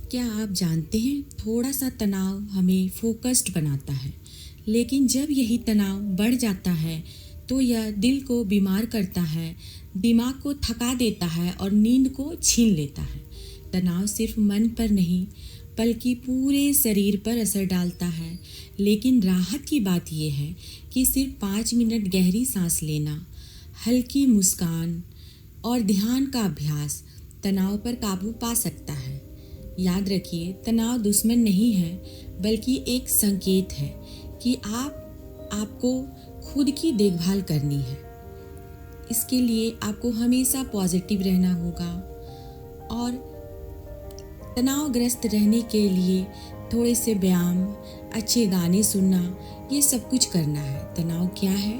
क्या आप जानते हैं थोड़ा सा तनाव हमें फोकस्ड बनाता है, लेकिन जब यही तनाव बढ़ जाता है तो यह दिल को बीमार करता है, दिमाग को थका देता है और नींद को छीन लेता है। तनाव सिर्फ मन पर नहीं बल्कि पूरे शरीर पर असर डालता है। लेकिन राहत की बात यह है कि सिर्फ 5 मिनट गहरी सांस लेना, हल्की मुस्कान और ध्यान का अभ्यास तनाव पर काबू पा सकता है। याद रखिए, तनाव दुश्मन नहीं है बल्कि एक संकेत है कि आपको खुद की देखभाल करनी है। इसके लिए आपको हमेशा पॉजिटिव रहना होगा और तनावग्रस्त रहने के लिए थोड़े से व्यायाम, अच्छे गाने सुनना, ये सब कुछ करना है। तनाव क्या है?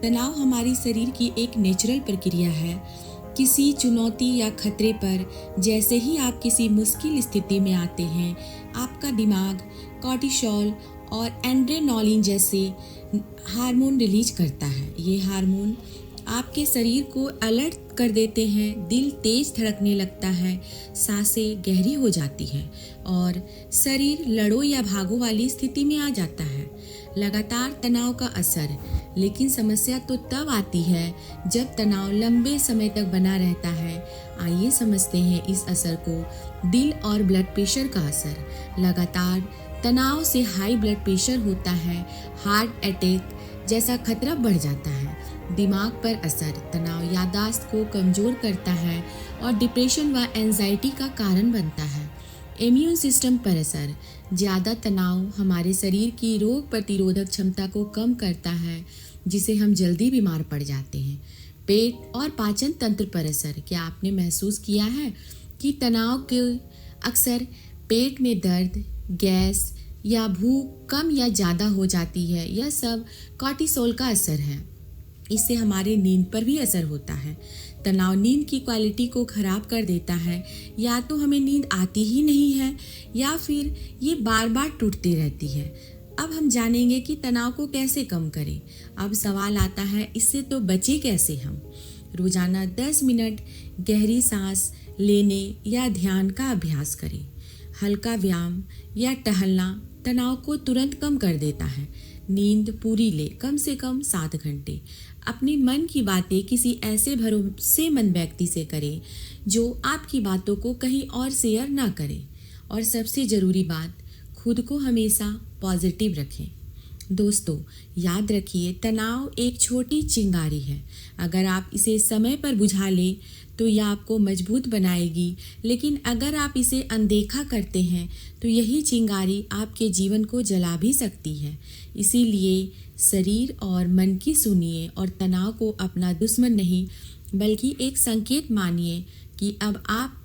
तनाव हमारी शरीर की एक नेचुरल प्रक्रिया है। किसी चुनौती या खतरे पर जैसे ही आप किसी मुश्किल स्थिति में आते हैं, आपका दिमाग कॉर्टिसोल और एड्रेनालिन जैसे हार्मोन रिलीज करता है। ये हार्मोन आपके शरीर को अलर्ट कर देते हैं, दिल तेज धड़कने लगता है, सांसें गहरी हो जाती हैं और शरीर लड़ो या भागो वाली स्थिति में आ जाता है। लगातार तनाव का असर, लेकिन समस्या तो तब आती है जब तनाव लंबे समय तक बना रहता है। आइए समझते हैं इस असर को। दिल और ब्लड प्रेशर का असर। लगातार तनाव से हाई ब्लड प्रेशर होता है, हार्ट अटैक जैसा खतरा बढ़ जाता है। दिमाग पर असर। तनाव याददाश्त को कमजोर करता है और डिप्रेशन व एंजाइटी का कारण बनता है। इम्यून सिस्टम पर असर। ज़्यादा तनाव हमारे शरीर की रोग प्रतिरोधक क्षमता को कम करता है, जिसे हम जल्दी बीमार पड़ जाते हैं। पेट और पाचन तंत्र पर असर। क्या आपने महसूस किया है कि तनाव के अक्सर पेट में दर्द, गैस या भूख कम या ज़्यादा हो जाती है? यह सब कॉर्टिसोल का असर है। इससे हमारे नींद पर भी असर होता है। तनाव नींद की क्वालिटी को खराब कर देता है। या तो हमें नींद आती ही नहीं है या फिर ये बार बार टूटती रहती है। अब हम जानेंगे कि तनाव को कैसे कम करें। अब सवाल आता है, इससे तो बचे कैसे हम? रोजाना 10 मिनट गहरी सांस लेने या ध्यान का अभ्यास करें। हल्का व्यायाम या टहलना तनाव को तुरंत कम कर देता है। नींद पूरी ले, कम से कम 7 घंटे। अपनी मन की बातें किसी ऐसे भरोसेमंद व्यक्ति से करें जो आपकी बातों को कहीं और शेयर ना करे। और सबसे ज़रूरी बात, खुद को हमेशा पॉजिटिव रखें। दोस्तों, याद रखिए, तनाव एक छोटी चिंगारी है। अगर आप इसे समय पर बुझा लें तो यह आपको मजबूत बनाएगी, लेकिन अगर आप इसे अनदेखा करते हैं तो यही चिंगारी आपके जीवन को जला भी सकती है। इसीलिए शरीर और मन की सुनिए और तनाव को अपना दुश्मन नहीं बल्कि एक संकेत मानिए कि अब आप